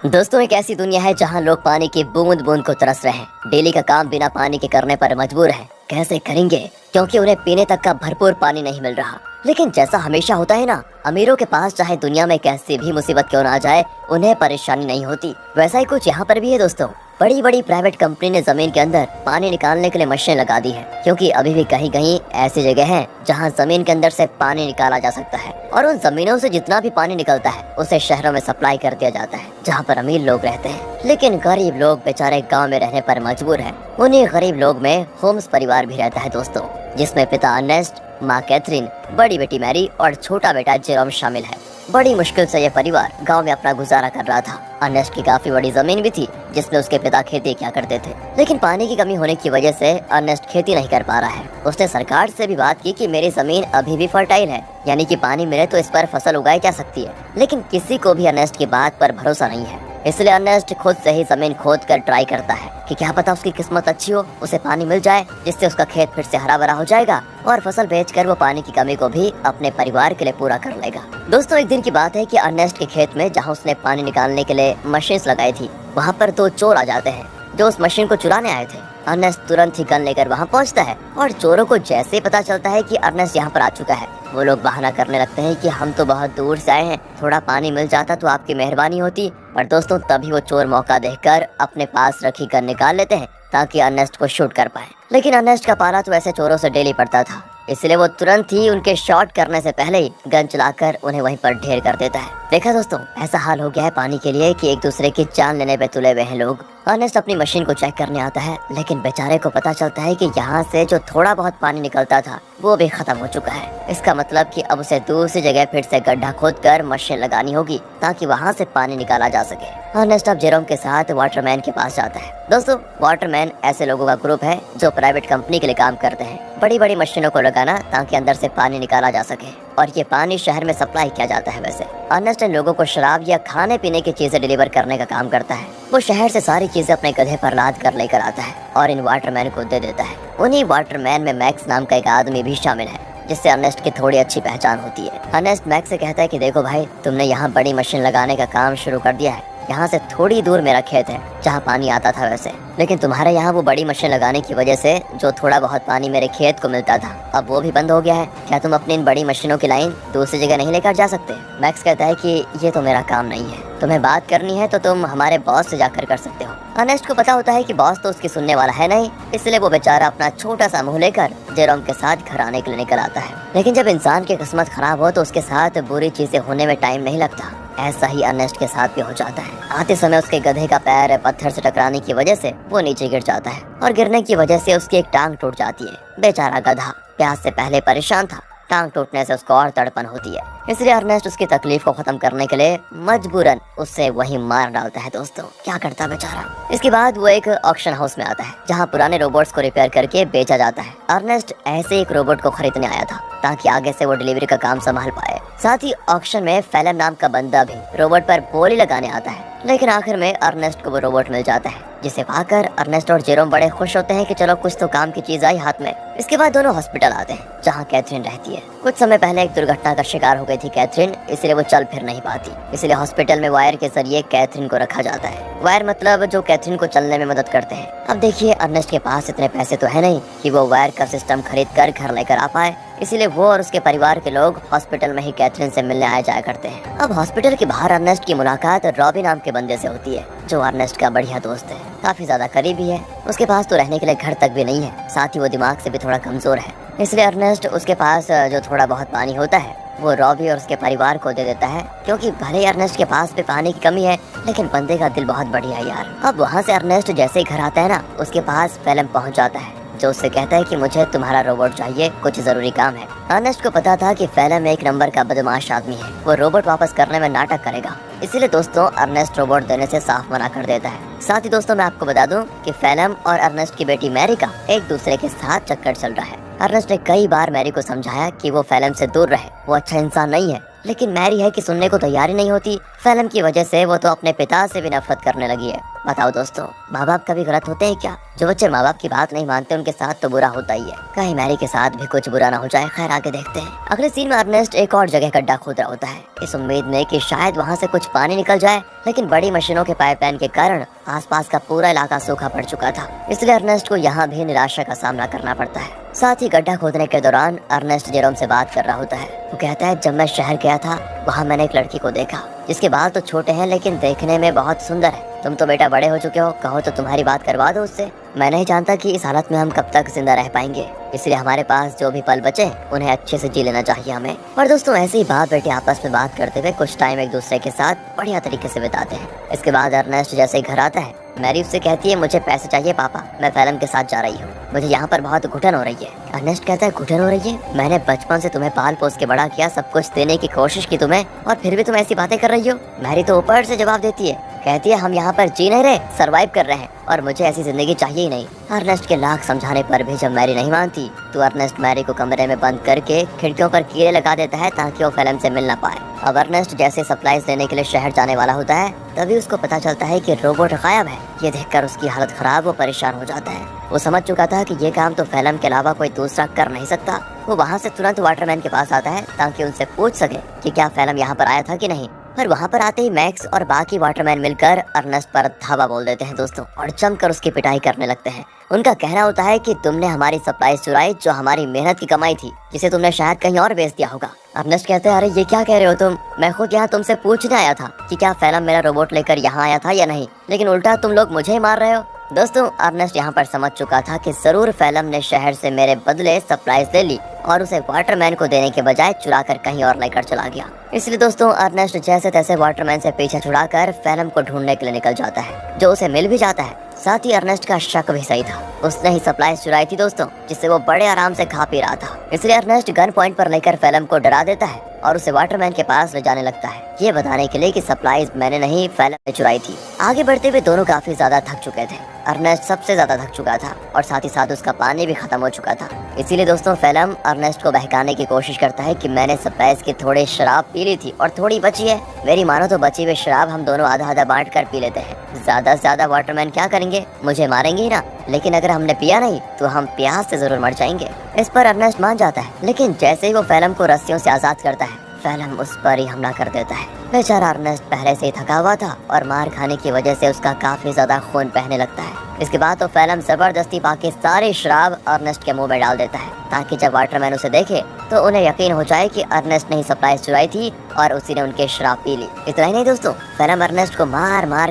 दोस्तों, एक ऐसी दुनिया है जहाँ लोग पानी की बूंद बूंद को तरस रहे हैं। डेली का काम बिना पानी के करने पर मजबूर हैं। कैसे करेंगे, क्योंकि उन्हें पीने तक का भरपूर पानी नहीं मिल रहा। लेकिन जैसा हमेशा होता है ना, अमीरों के पास चाहे दुनिया में कैसी भी मुसीबत क्यों ना आ जाए, उन्हें परेशानी नहीं होती। वैसा ही कुछ यहाँ पर भी है दोस्तों। बड़ी बड़ी प्राइवेट कंपनी ने जमीन के अंदर पानी निकालने के लिए मशीन लगा दी है, क्योंकि अभी भी कहीं कहीं ऐसी जगह है जहाँ जमीन के अंदर से पानी निकाला जा सकता है। और उन जमीनों से जितना भी पानी निकलता है उसे शहरों में सप्लाई कर दिया जाता है, जहाँ पर अमीर लोग रहते हैं। लेकिन गरीब लोग बेचारे गांव में रहने पर मजबूर हैं। उन्हीं गरीब लोग में होम्स परिवार भी रहता है दोस्तों, जिसमें पिता अर्नेस्ट, माँ कैथरीन, बड़ी बेटी मैरी और छोटा बेटा जेरोम शामिल है। बड़ी मुश्किल से यह परिवार गांव में अपना गुजारा कर रहा था। अर्नेस्ट की काफी बड़ी जमीन भी थी, जिसमें उसके पिता खेती किया करते थे। लेकिन पानी की कमी होने की वजह से अर्नेस्ट खेती नहीं कर पा रहा है। उसने सरकार से भी बात की कि मेरी जमीन अभी भी फर्टाइल है, यानी कि पानी मिले तो इस पर फसल उगाई जा सकती है। लेकिन किसी को भी अर्नेस्ट की बात पर भरोसा नहीं है। इसलिए अर्नेस्ट खुद से ही जमीन खोद कर ट्राई करता है कि क्या पता उसकी किस्मत अच्छी हो, उसे पानी मिल जाए, जिससे उसका खेत फिर से हरा भरा हो जाएगा और फसल बेचकर वो पानी की कमी को भी अपने परिवार के लिए पूरा कर लेगा। दोस्तों, एक दिन की बात है कि अर्नेस्ट के खेत में जहाँ उसने पानी निकालने के लिए मशीन लगाई थी, वहाँ पर दो चोर आ जाते हैं जो उस मशीन को चुराने आए थे। अर्नेस्ट तुरंत ही गन लेकर वहाँ पहुँचता है और चोरों को जैसे ही पता चलता है कि अर्नेस्ट यहाँ पर आ चुका है, वो लोग बहाना करने लगते हैं कि हम तो बहुत दूर से आए हैं, थोड़ा पानी मिल जाता तो आपकी मेहरबानी होती। पर दोस्तों, तभी वो चोर मौका देखकर अपने पास रखी गन निकाल लेते हैं ताकि अर्नेस्ट को शूट कर पाए। लेकिन अर्नेस्ट का पाला तो ऐसे चोरों से डेली पड़ता था, इसलिए वो तुरंत ही उनके शॉट करने से पहले ही गन चलाकर उन्हें वहीं पर ढेर कर देता है। देखा दोस्तों, ऐसा हाल हो गया है पानी के लिए कि एक दूसरे की जान लेने पे तुले हुए हैं लोग। अर्नेस्ट अपनी मशीन को चेक करने आता है, लेकिन बेचारे को पता चलता है कि यहाँ से जो थोड़ा बहुत पानी निकलता था वो भी खत्म हो चुका है। इसका मतलब कि अब उसे दूसरी जगह फिर से गड्ढा खोदकर मशीन लगानी होगी ताकि वहाँ से पानी निकाला जा सके। अर्नेस्ट अब जेरोम के साथ वाटरमैन के पास जाता है। दोस्तों, वाटरमैन ऐसे लोगों का ग्रुप है जो प्राइवेट कंपनी के लिए काम करते हैं, बड़ी बड़ी मशीनों को लगाना ताकि अंदर से पानी निकाला जा सके, और ये पानी शहर में सप्लाई किया जाता है। वैसे अर्नेस्ट इन लोगों को शराब या खाने पीने की चीजें डिलीवर करने का काम करता है। वो शहर से सारी चीजें अपने गधे पर लाद कर लेकर आता है और इन वाटरमैन को दे देता है। उन्हीं वाटरमैन में मैक्स नाम का एक आदमी भी शामिल है, जिससे अर्नेस्ट की थोड़ी अच्छी पहचान होती है। अर्नेस्ट मैक्स से कहता है कि देखो भाई, तुमने यहाँ बड़ी मशीन लगाने का काम शुरू कर दिया है। यहाँ से थोड़ी दूर मेरा खेत है जहाँ पानी आता था वैसे, लेकिन तुम्हारे यहाँ वो बड़ी मशीन लगाने की वजह से जो थोड़ा बहुत पानी मेरे खेत को मिलता था, अब वो भी बंद हो गया है। क्या तुम अपनी इन बड़ी मशीनों की लाइन दूसरी जगह नहीं लेकर जा सकते? मैक्स कहता है कि ये तो मेरा काम नहीं है, तुम्हें बात करनी है तो तुम हमारे बॉस से जाकर कर सकते हो। अर्नेस्ट को पता होता है कि बॉस तो उसकी सुनने वाला है नहीं, इसलिए वो बेचारा अपना छोटा सा मुंह लेकर जेरोम के साथ घर आने के लिए निकल आता है। लेकिन जब इंसान की किस्मत खराब हो तो उसके साथ बुरी चीजें होने में टाइम नहीं लगता। ऐसा ही अर्नेस्ट के साथ भी हो जाता है। आते समय उसके गधे का पैर पत्थर से टकराने की वजह से वो नीचे गिर जाता है और गिरने की वजह से उसकी एक टांग टूट जाती है। बेचारा गधा प्यास से पहले परेशान था, टांग टूटने से उसको और तड़पन होती है। इसलिए अर्नेस्ट उसकी तकलीफ को खत्म करने के लिए मजबूरन उससे वही मार डालता है। दोस्तों, क्या करता बेचारा। इसके बाद वो एक ऑक्शन हाउस में आता है जहाँ पुराने रोबोट्स को रिपेयर करके बेचा जाता है। अर्नेस्ट ऐसे एक रोबोट को खरीदने आया था ताकि आगे से वो डिलीवरी का काम संभाल पाए। साथ ही ऑक्शन में फेलम नाम का बंदा भी रोबोट पर बोली लगाने आता है। लेकिन आखिर में अर्नेस्ट को वो रोबोट मिल जाता है, जिसे पाकर अर्नेस्ट और जेरोम बड़े खुश होते हैं कि चलो कुछ तो काम की चीज आई हाथ में। इसके बाद दोनों हॉस्पिटल आते हैं जहाँ कैथरीन रहती है। कुछ समय पहले एक दुर्घटना का शिकार हो गई थी कैथरीन, इसलिए वो चल फिर नहीं पाती। इसलिए हॉस्पिटल में वायर के जरिए कैथरीन को रखा जाता है। वायर मतलब जो कैथरीन को चलने में मदद करते हैं। अब देखिए, अर्नेस्ट के पास इतने पैसे तो है नहीं कि वो वायर का सिस्टम खरीद कर घर लेकर आ पाए, इसीलिए वो और उसके परिवार के लोग हॉस्पिटल में ही कैथरीन से मिलने आए जाया करते हैं। अब हॉस्पिटल के बाहर अर्नेस्ट की मुलाकात रॉबी नाम के बंदे से होती है, जो अर्नेस्ट का बढ़िया दोस्त है, काफी ज्यादा करीबी है। उसके पास तो रहने के लिए घर तक भी नहीं है, साथ ही वो दिमाग से भी थोड़ा कमजोर है। इसलिए अर्नेस्ट उसके पास जो थोड़ा बहुत पानी होता है वो रॉबी और उसके परिवार को दे देता है, क्योंकि भले अर्नेस्ट के पास भी पानी की कमी है, लेकिन बंदे का दिल बहुत बढ़िया है यार। अब वहाँ से अर्नेस्ट जैसे ही घर आता है ना, उसके पास फेलम पहुँच जाता है, जो उससे कहता है कि मुझे तुम्हारा रोबोट चाहिए, कुछ जरूरी काम है। अर्नेस्ट को पता था कि फेलम एक नंबर का बदमाश आदमी है, वो रोबोट वापस करने में नाटक करेगा। इसीलिए दोस्तों, अर्नेस्ट रोबोट देने से साफ मना कर देता है। साथ ही दोस्तों, मैं आपको बता दूं कि फेलम और अर्नेस्ट की बेटी मैरी का एक दूसरे के साथ चक्कर चल रहा है। अर्नेस्ट ने कई बार मैरी को समझाया कि वो फेलम से दूर रहे, वो अच्छा इंसान नहीं है। लेकिन मैरी है कि सुनने को तैयारी नहीं होती। फिल्म की वजह से वो तो अपने पिता से भी नफरत करने लगी है। बताओ दोस्तों, माँ बाप कभी गलत होते हैं क्या? जो बच्चे माँ बाप की बात नहीं मानते उनके साथ तो बुरा होता ही है। कहीं मैरी के साथ भी कुछ बुरा ना हो जाए। खैर आगे देखते हैं। अगले सीन में अर्नेस्ट एक और जगह गड्ढा खोद रहा होता है, इस उम्मीद में कि शायद वहाँ से कुछ पानी निकल जाए, लेकिन बड़ी मशीनों के पाइपलाइन के कारण आसपास का पूरा इलाका सूखा पड़ चुका था। इसलिए अर्नेस्ट को यहाँ भी निराशा का सामना करना पड़ता है। साथ ही गड्ढा खोदने के दौरान अर्नेस्ट जेरोम से बात कर रहा होता है। वो कहता है, जब मैं शहर गया था वहाँ मैंने एक लड़की को देखा जिसके बाल तो छोटे हैं लेकिन देखने में बहुत सुंदर है। तुम तो बेटा बड़े हो चुके हो, कहो तो तुम्हारी बात करवा दो उससे। मैं नहीं जानता कि इस हालत में हम कब तक जिंदा रह पाएंगे, इसलिए हमारे पास जो भी पल बचे उन्हें अच्छे से जी लेना चाहिए हमें। और दोस्तों ऐसे ही बाप बेटे आपस में बात करते हुए कुछ टाइम एक दूसरे के साथ बढ़िया तरीके से बिताते हैं। इसके बाद अर्नेस्ट जैसे ही घर आता है, मैरी उससे कहती है, मुझे पैसे चाहिए पापा, मैं फैलम के साथ जा रही हूँ, मुझे यहाँ पर बहुत घुटन हो रही है। अर्नेस्ट कहता है, घुटन हो रही है? मैंने बचपन से तुम्हें पाल पोस के बड़ा किया, सब कुछ देने की कोशिश की तुम्हें, और फिर भी तुम ऐसी बातें कर रही हो। मैरी तो ऊपर से जवाब देती है, कहती है, हम यहाँ पर जी नहीं रहे, सरवाइव कर रहे हैं और मुझे ऐसी जिंदगी चाहिए ही नहीं। अर्नेस्ट के लाख समझाने पर भी जब मैरी नहीं मानती तो अर्नेस्ट मैरी को कमरे में बंद करके खिड़कियों पर कीड़े लगा देता है ताकि वो फिल्म से मिल ना पाए। अब अर्नेस्ट जैसे सप्लाईज लेने के लिए शहर जाने वाला होता है, तभी उसको पता चलता है कि रोबोट गायब है। ये देखकर उसकी हालत खराब, वो परेशान हो जाता है। वो समझ चुका था कि ये काम तो फिल्म के अलावा कोई दूसरा कर नहीं सकता। वो वहाँ से तुरंत वाटरमैन के पास आता है ताकि उनसे पूछ सके कि क्या फिल्म यहाँ पर आया था कि नहीं। पर वहाँ पर आते ही मैक्स और बाकी वाटरमैन मिलकर अर्नेस्ट पर धावा बोल देते हैं दोस्तों, और जमकर उसकी पिटाई करने लगते हैं। उनका कहना होता है कि तुमने हमारी सप्लाईज चुराई, जो हमारी मेहनत की कमाई थी, जिसे तुमने शायद कहीं और बेच दिया होगा। अर्नेस्ट कहते हैं, अरे ये क्या कह रहे हो तुम? मैं खुद यहाँ तुमसे पूछने आया था कि क्या फिल्म मेरा रोबोट लेकर यहाँ आया था या नहीं, लेकिन उल्टा तुम लोग मुझे ही मार रहे हो। दोस्तों अर्नेस्ट यहाँ पर समझ चुका था कि जरूर फिल्म ने शहर से मेरे बदले सप्लाईज ले ली और उसे वाटरमैन को देने के बजाय चुरा कर कहीं और लेकर चला गया। इसलिए दोस्तों अर्नेस्ट जैसे तैसे वाटरमैन से पीछे छुड़ाकर फिल्म को ढूंढने के लिए निकल जाता है, जो उसे मिल भी जाता है। साथ ही अर्नेस्ट का शक भी सही था, उसने ही सप्लाईज चुराई थी दोस्तों, जिससे वो बड़े आराम से खा पी रहा था। इसलिए अर्नेस्ट गन पॉइंट पर लेकर फिल्म को डरा देता है और उसे वाटरमैन के पास ले जाने लगता है, ये बताने के लिए कि सप्लाईज मैंने नहीं, फिल्म ने चुराई थी। आगे बढ़ते हुए दोनों काफी ज्यादा थक चुके थे। अर्नेस्ट सबसे ज्यादा थक चुका था और साथ ही साथ उसका पानी भी खत्म हो चुका था। इसीलिए दोस्तों फिल्म अर्नेस्ट को बहकाने की कोशिश करता है कि मैंने सप्लाईज की थोड़ी शराब पी ली थी और थोड़ी बची है, मेरी मानो तो बची हुई शराब हम दोनों आधा आधा बांट कर पी लेते हैं। ज्यादा से ज्यादा वाटरमैन क्या करेंगे, मुझे मारेंगे ही ना, लेकिन अगर हमने पिया नहीं तो हम प्यास से जरूर मर जाएंगे। इस पर अर्नेस्ट मान जाता है, लेकिन जैसे ही वो फिल्म को रस्सियों से आजाद करता है, फिल्म उस पर ही हमला कर देता है। बेचारा अर्नेस्ट पहले से ही थका हुआ था और मार खाने की वजह से उसका काफी ज्यादा खून बहने लगता है। इसके बाद तो फिल्म जबरदस्ती पाके सारी शराब अर्नेस्ट के मुंह में डाल देता है, ताकि जब वाटरमैन उसे देखे तो उन्हें यकीन हो जाए कि अर्नेस्ट ने ही सप्लाईज चुराई थी और उसी ने उनकी शराब पी ली। इतना ही नहीं दोस्तों, फिल्म अर्नेस्ट को मार मार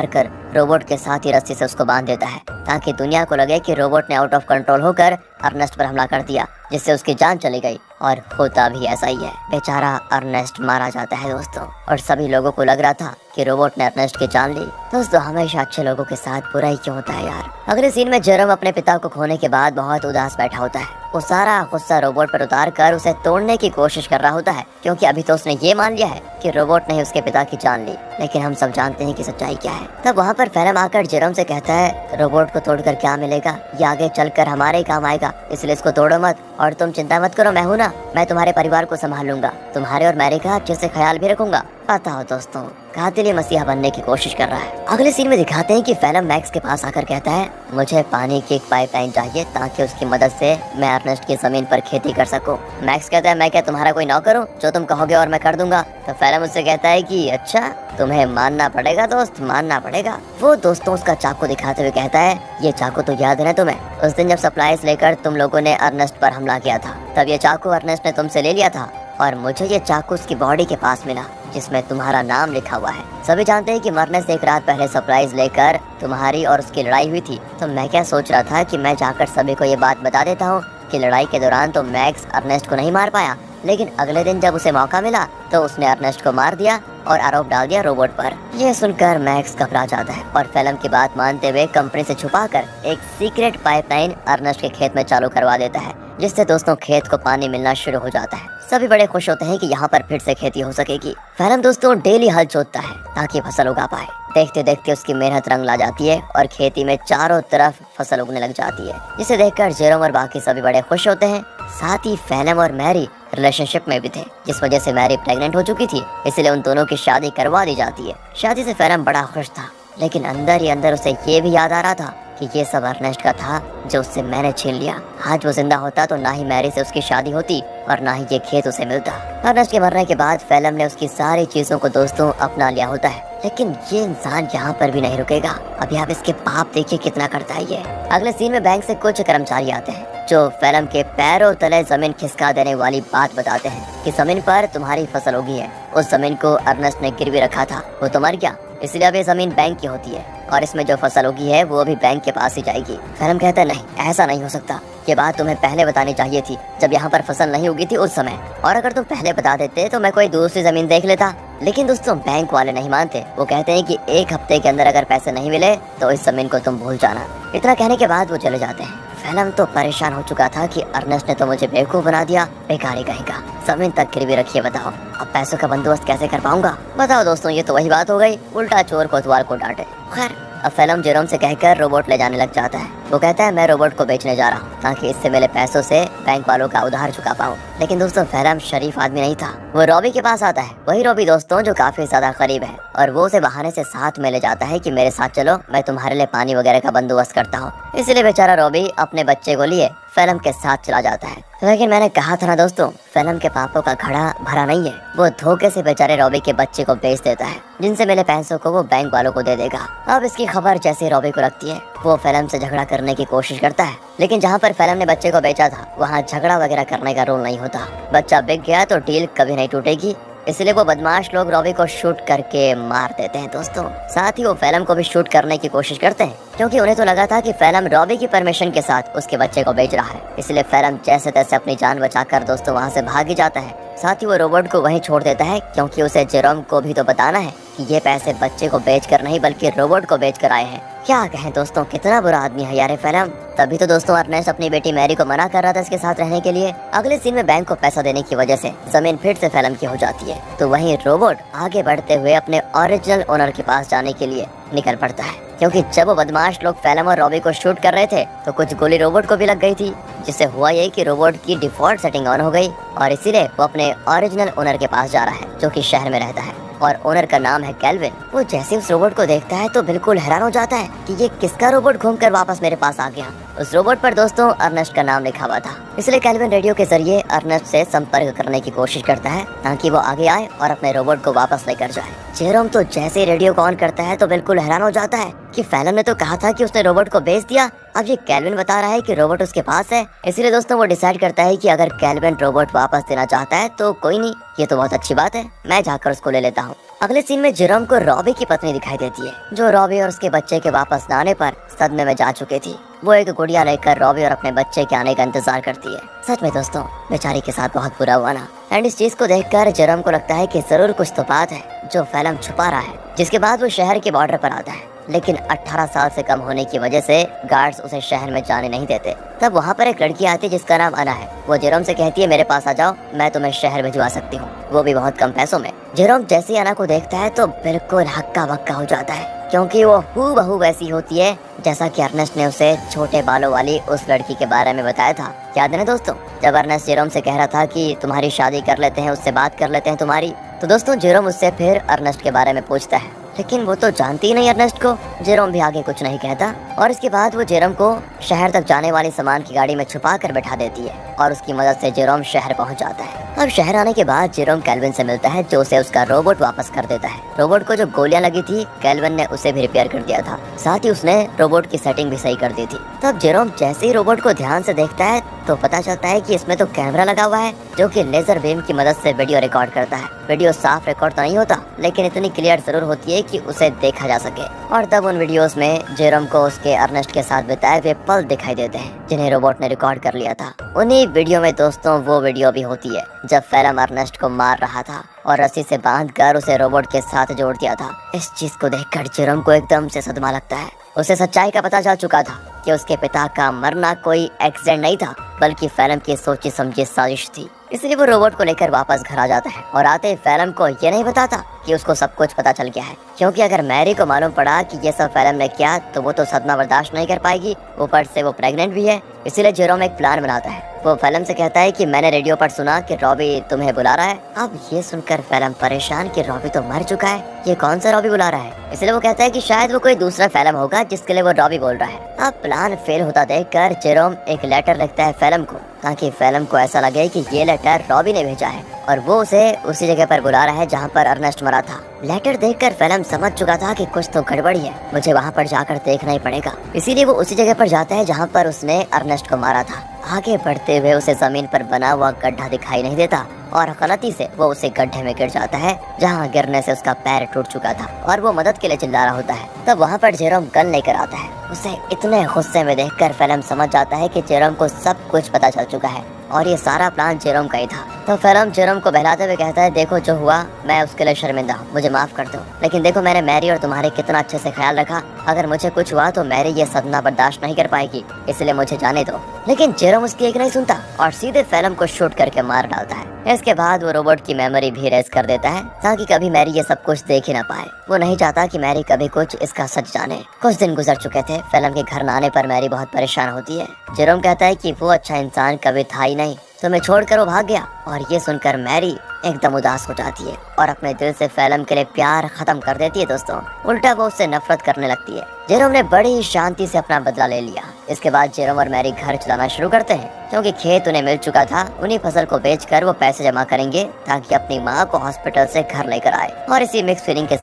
कर रोबोट के साथ ही रस्सी से उसको बांध देता है, ताकि दुनिया को लगे कि रोबोट ने आउट ऑफ कंट्रोल होकर अर्नेस्ट पर हमला कर दिया, जिससे उसकी जान चली गई। और होता भी ऐसा ही है, बेचारा अर्नेस्ट मारा जाता है दोस्तों। और सभी लोगों को लग रहा था कि रोबोट ने अर्नेस्ट की जान ली। दोस्तों हमेशा अच्छे लोगों के साथ बुरा ही क्यों होता है यार। अगले सीन में जेरोम अपने पिता को खोने के बाद बहुत उदास बैठा होता है। वो सारा गुस्सा रोबोट पर उतार कर उसे तोड़ने की कोशिश कर रहा होता है, क्योंकि अभी तो उसने ये मान लिया है कि रोबोट ने ही उसके पिता की जान ली। लेकिन हम सब जानते हैं कि सच्चाई क्या है। तब वहाँ पर फिल्म आकर जेरोम से कहता है, रोबोट को तोड़कर क्या मिलेगा, ये आगे चलकर हमारे ही काम आएगा, इसलिए इसको तोड़ो मत और तुम चिंता मत करो, मैं हूँ ना, मैं तुम्हारे परिवार को संभाल लूंगा, तुम्हारे और मैरी का अच्छे से ख्याल भी रखूंगा। पता हो दोस्तों, कातिल मसीहा बनने की कोशिश कर रहा है। अगले सीन में दिखाते हैं कि फिल्म मैक्स के पास आकर कहता है, मुझे पानी की एक पाइपलाइन चाहिए ताकि उसकी मदद से मैं अर्नेस्ट की जमीन पर खेती कर सकूं। मैक्स कहता है, मैं क्या तुम्हारा कोई नौकर हूँ, जो तुम कहोगे और मैं कर दूंगा। तो फिल्म उससे कहता है कि अच्छा, तुम्हें मानना पड़ेगा दोस्त, मानना पड़ेगा। वो दोस्तों उसका चाकू दिखाते हुए कहता है, ये चाकू तो याद है ना तुम्हें, उस दिन जब सप्लाईज लेकर तुम लोगों ने अर्नेस्ट पर हमला किया था, तब ये चाकू अर्नेस्ट ने तुमसे ले लिया था और मुझे ये चाकू उसकी बॉडी के पास मिला जिसमें तुम्हारा नाम लिखा हुआ है। सभी जानते हैं कि मरने से एक रात पहले सरप्राइज लेकर तुम्हारी और उसकी लड़ाई हुई थी। तो मैं क्या सोच रहा था कि मैं जाकर सभी को ये बात बता देता हूँ कि लड़ाई के दौरान तो मैक्स अर्नेस्ट को नहीं मार पाया, लेकिन अगले दिन जब उसे मौका मिला तो उसने अर्नेस्ट को मार दिया और आरोप डाल दिया रोबोट पर। ये सुनकर मैक्स घबरा जाता है और फिल्म की बात मानते हुए कंपनी से छुपाकर एक सीक्रेट पाइपलाइन अर्नेस्ट के खेत में चालू करवा देता है, जिससे दोस्तों खेत को पानी मिलना शुरू हो जाता है। सभी बड़े खुश होते हैं कि यहाँ पर फिर से खेती हो सकेगी। फिल्म दोस्तों डेली हल जोतता है ताकि फसल उगा पाए। देखते देखते उसकी मेहनत रंग ला जाती है और खेती में चारों तरफ फसल उगने लग जाती है, जिसे देखकर जेरोम और बाकी सभी बड़े खुश होते हैं। साथ ही फैलम और मैरी रिलेशनशिप में भी थे, जिस वजह से मैरी प्रेग्नेंट हो चुकी थी, इसलिए उन दोनों की शादी करवा दी जाती है। शादी से फैलम बड़ा खुश था, लेकिन अंदर ही अंदर उसे ये भी याद आ रहा था कि ये सब अर्नेस्ट का था जो उससे मैंने छीन लिया। आज वो जिंदा होता तो ना ही मैरी से उसकी शादी होती और ना ही ये खेत उसे मिलता। अर्नेस्ट के मरने के बाद फैलम ने उसकी सारी चीजों को दोस्तों अपना लिया होता है, लेकिन ये इंसान यहाँ पर भी नहीं रुकेगा। अभी आप इसके पाप देखिए कितना करता है ये। अगले सीन में बैंक से कुछ कर्मचारी आते हैं जो फैलम के पैरों तले जमीन खिसका देने वाली बात बताते हैं कि जमीन पर तुम्हारी फसल उगी है। उस जमीन को अर्नेस्ट ने गिरवी रखा था, वो तो मर गया, इसलिए अब ये जमीन बैंक की होती है और इसमें जो फसल उगी है वो अभी बैंक के पास ही जाएगी। फैलम कहता है नहीं, ऐसा नहीं हो सकता, ये बात तुम्हें पहले बतानी चाहिए थी जब यहाँ पर फसल नहीं उगी थी उस समय, और अगर तुम पहले बता देते तो मैं कोई दूसरी जमीन देख लेता। लेकिन दोस्तों बैंक वाले नहीं मानते, वो कहते हैं कि 1 हफ्ते के अंदर अगर पैसे नहीं मिले तो इस जमीन को तुम भूल जाना। इतना कहने के बाद वो चले जाते हैं। फैलम तो परेशान हो चुका था कि अर्नेस्ट ने तो मुझे बेवकूफ बना दिया, बेकारी कहेगा, जमीन तक गिरवी रखिए, बताओ अब पैसों का बंदोबस्त कैसे कर पाऊंगा। बताओ दोस्तों, ये तो वही बात हो गई, उल्टा चोर कोतवाल को डांटे। खैर अब फैलम जेरोम से कहकर रोबोट ले जाने लग जाता है। वो कहता है मैं रोबोट को बेचने जा रहा हूँ ताकि इससे मिले पैसों से बैंक वालों का उधार चुका पाऊँ। लेकिन दोस्तों फैलम शरीफ आदमी नहीं था, वो रॉबी के पास आता है। वही रॉबी दोस्तों जो काफी ज्यादा करीब है, और वो उसे बहाने से साथ में ले जाता है कि मेरे साथ चलो, मैं तुम्हारे लिए पानी वगैरह का बंदोबस्त करता हूँ। इसलिए बेचारा रॉबी अपने बच्चे को लिए फैलम के साथ चला जाता है। लेकिन मैंने कहा था ना दोस्तों, फैलम के पापों का घड़ा भरा नहीं है। वो धोखे से बेचारे रॉबी के बच्चे को बेच देता है, जिनसे मिले पैसों को वो बैंक वालों को दे देगा। अब इसकी खबर जैसे रॉबी को लगती है, वो फैलम से झगड़ा करने की कोशिश करता है। लेकिन जहाँ पर फैलम ने बच्चे को बेचा था वहाँ झगड़ा वगैरह करने का रूल नहीं होता। बच्चा बिक गया तो डील कभी नहीं टूटेगी, इसलिए वो बदमाश लोग रॉबी को शूट करके मार देते हैं दोस्तों। साथ ही वो फैलम को भी शूट करने की कोशिश करते हैं, क्योंकि उन्हें तो लगा था कि फैलम रॉबी की परमिशन के साथ उसके बच्चे को बेच रहा है। इसलिए फैलम जैसे तैसे अपनी जान बचाकर दोस्तों वहाँ से भाग ही जाता है। साथ ही वो रोबोट को वहीं छोड़ देता है, क्योंकि उसे जेरोम को भी तो बताना है कि ये पैसे बच्चे को बेचकर नहीं बल्कि रोबोट को बेचकर आए हैं। क्या कहें दोस्तों, कितना बुरा आदमी है यार फैलम। तभी तो दोस्तों अर्नेस्ट अपनी बेटी मैरी को मना कर रहा था इसके साथ रहने के लिए। अगले सीन में बैंक को पैसा देने की वजह से जमीन फिर से फैलम की हो जाती है, तो वहीं रोबोट आगे बढ़ते हुए अपने ओरिजिनल ओनर के पास जाने के लिए निकल पड़ता है। क्योंकि जब वो बदमाश लोग फैलम और रॉबी को शूट कर रहे थे तो कुछ गोली रोबोट को भी लग गई थी, जिससे हुआ ये कि रोबोट की डिफॉल्ट सेटिंग ऑन हो गई और इसीलिए वो अपने ओरिजिनल ओनर के पास जा रहा है, जो कि शहर में रहता है और ओनर का नाम है कैल्विन। वो जैसे उस रोबोट को देखता है तो बिल्कुल हैरान हो जाता है कि ये किसका रोबोट घूमकर वापस मेरे पास आ गया। उस रोबोट पर दोस्तों अर्नेस्ट का नाम लिखा हुआ था, इसलिए कैल्विन रेडियो के जरिए अर्नेस्ट से संपर्क करने की कोशिश करता है ताकि वो आगे आए और अपने रोबोट को वापस लेकर जाए। जेरोम तो जैसे ही रेडियो को ऑन करता है तो बिल्कुल हैरान हो जाता है कि फैलम ने तो कहा था कि उसने रोबोट को बेच दिया, अब ये कैल्विन बता रहा है कि रोबोट उसके पास है। इसलिए दोस्तों वो डिसाइड करता है कि अगर कैल्विन रोबोट वापस देना चाहता है तो कोई नहीं, ये तो बहुत अच्छी बात है, मैं जाकर उसको ले लेता हूँ। अगले सीन में जेरोम को रॉबी की पत्नी दिखाई देती है, जो रॉबी और उसके बच्चे के वापस न आने पर सदमे में जा चुकी थी। वो एक गुड़िया लेकर रॉबी और अपने बच्चे के आने का इंतजार करती है। सच में दोस्तों बेचारी के साथ बहुत बुरा हुआ ना। एंड इस चीज को देखकर जेरोम को लगता है कि जरूर कुछ तो बात है जो फैलम छुपा रहा है। जिसके बाद वो शहर के बॉर्डर पर आता है, लेकिन 18 साल से कम होने की वजह से गार्ड्स उसे शहर में जाने नहीं देते। तब वहाँ पर एक लड़की आती है जिसका नाम अना है। वो जेरोम से कहती है मेरे पास आ जाओ, मैं तुम्हें शहर भिजवा सकती हूँ, वो भी बहुत कम पैसों में। जेरोम जैसे ही अना को देखता है तो बिल्कुल हक्का बक्का हो जाता है, क्योंकि वो हूबहू वैसी होती है जैसा कि अर्नेस्ट ने उसे छोटे बालों वाली उस लड़की के बारे में बताया था। याद है ना दोस्तों, जब अर्नेस्ट जेरोम से कह रहा था कि तुम्हारी शादी कर लेते हैं, उससे बात कर लेते हैं तुम्हारी, तो दोस्तों जेरोम उससे फिर अर्नेस्ट के बारे में पूछता है, लेकिन वो तो जानती ही नहीं अर्नेस्ट को। जेरोम भी आगे कुछ नहीं कहता और इसके बाद वो जेरोम को शहर तक जाने वाली सामान की गाड़ी में छुपा कर बैठा देती है और उसकी मदद से जेरोम शहर पहुंच जाता है। अब शहर आने के बाद जेरोम कैल्विन से मिलता है, जो उसे उसका रोबोट वापस कर देता है। रोबोट को जो गोलियां लगी थी कैल्विन ने उसे भी रिपेयर कर दिया था, साथ ही उसने रोबोट की सेटिंग भी सही कर दी थी। तब जेरोम जैसे ही रोबोट को ध्यान से देखता है तो पता चलता है कि इसमें तो कैमरा लगा हुआ है जो कि लेजर बीम की मदद से वीडियो रिकॉर्ड करता है। वीडियो साफ रिकॉर्ड तो नहीं होता, लेकिन इतनी क्लियर जरूर होती है कि उसे देखा जा सके। और तब उन वीडियोस में जेरोम को उसके अर्नेस्ट के साथ बिताए हुए पल दिखाई देते हैं जिन्हें रोबोट ने रिकॉर्ड कर लिया था। उन्हीं वीडियो में दोस्तों वो वीडियो भी होती है जब फैलम अर्नेस्ट को मार रहा था और रस्सी से बांधकर उसे रोबोट के साथ जोड़ दिया था। इस चीज को देखकर जेरोम को एकदम से सदमा लगता है। उसे सच्चाई का पता चल चुका था कि उसके पिता का मरना कोई एक्सीडेंट नहीं था, बल्कि फैलम की सोची समझी साजिश थी। इसलिए वो रोबोट को लेकर वापस घर आ जाता है और आते ही फैलम को ये नहीं बताता कि उसको सब कुछ पता चल गया है, क्योंकि अगर मैरी को मालूम पड़ा कि ये सब फैलम ने किया तो वो तो सदमा बर्दाश्त नहीं कर पाएगी। ऊपर से वो प्रेग्नेंट भी है, इसीलिए जेरोम एक प्लान बनाता है। वो फेलम से कहता है कि मैंने रेडियो पर सुना कि रॉबी तुम्हें बुला रहा है। अब ये सुनकर फेलम परेशान कि रॉबी तो मर चुका है, ये कौन सा रॉबी बुला रहा है। इसलिए वो कहता है कि शायद वो कोई दूसरा फेलम होगा जिसके लिए वो रॉबी बोल रहा है। अब प्लान फेल होता देखकर जेरोम एक लेटर लिखता है फेलम को, ताकि फेलम को ऐसा लगे कि ये लेटर रॉबी ने भेजा है और वो उसे उसी जगह पर बुला रहा है जहाँ पर अर्नेस्ट मरा था। लेटर देखकर फेलम समझ चुका था कि कुछ तो गड़बड़ी है, मुझे वहाँ पर जाकर देखना ही पड़ेगा। इसीलिए वो उसी जगह पर जाता है जहाँ पर उसने अर्नेस्ट को मारा था। आगे बढ़ते हुए उसे जमीन पर बना हुआ गड्ढा दिखाई नहीं देता और गलती से वो उसे गड्ढे में गिर जाता है, जहाँ गिरने से उसका पैर टूट चुका था और वो मदद के लिए चिल्ला रहा होता है। तब वहाँ पर जेरोम गन लेकर आता है। उसे इतने गुस्से में देखकर फेलम समझ जाता है कि जेरोम को सब कुछ पता चल चुका है और ये सारा प्लान जेरोम का ही था। तो फेलम जेरोम को बहलाते हुए कहता है, देखो जो हुआ मैं उसके लिए शर्मिंदा हूँ, मुझे माफ कर दो, लेकिन देखो मैंने मैरी और तुम्हारे कितना अच्छे से ख्याल रखा, अगर मुझे कुछ हुआ तो मैरी ये सदमा बर्दाश्त नहीं कर पाएगी, इसलिए मुझे जाने दो। लेकिन जेरोम उसकी एक नहीं सुनता और सीधे फेलम को शूट करके मार डालता है। इसके बाद वो रोबोट की मेमोरी भी रेज कर देता है ताकि कभी मैरी ये सब कुछ देख ही ना पाए। वो नहीं चाहता कि मैरी कभी कुछ इसका सच जाने। कुछ दिन गुजर चुके थे। फेलम के घर न आने पर मैरी बहुत परेशान होती है। जेरोम कहता है कि वो अच्छा इंसान कभी था ही नहीं, तुम्हें छोड़कर वो भाग गया। और ये सुनकर मैरी एकदम उदास हो जाती है और अपने दिल से फेलम के लिए प्यार खत्म कर देती है। दोस्तों, उल्टा वो उससे नफरत करने लगती है। जेरोम ने बड़ी शांति से अपना बदला ले लिया। इसके बाद जेरोम और मैरी घर चलाना शुरू करते हैं, क्योंकि खेत उन्हें मिल चुका था। उन्हीं फसल को बेचकर वो पैसे जमा करेंगे ताकि अपनी माँ को हॉस्पिटल से घर लेकर आए। और इसी मिक्स फीलिंग के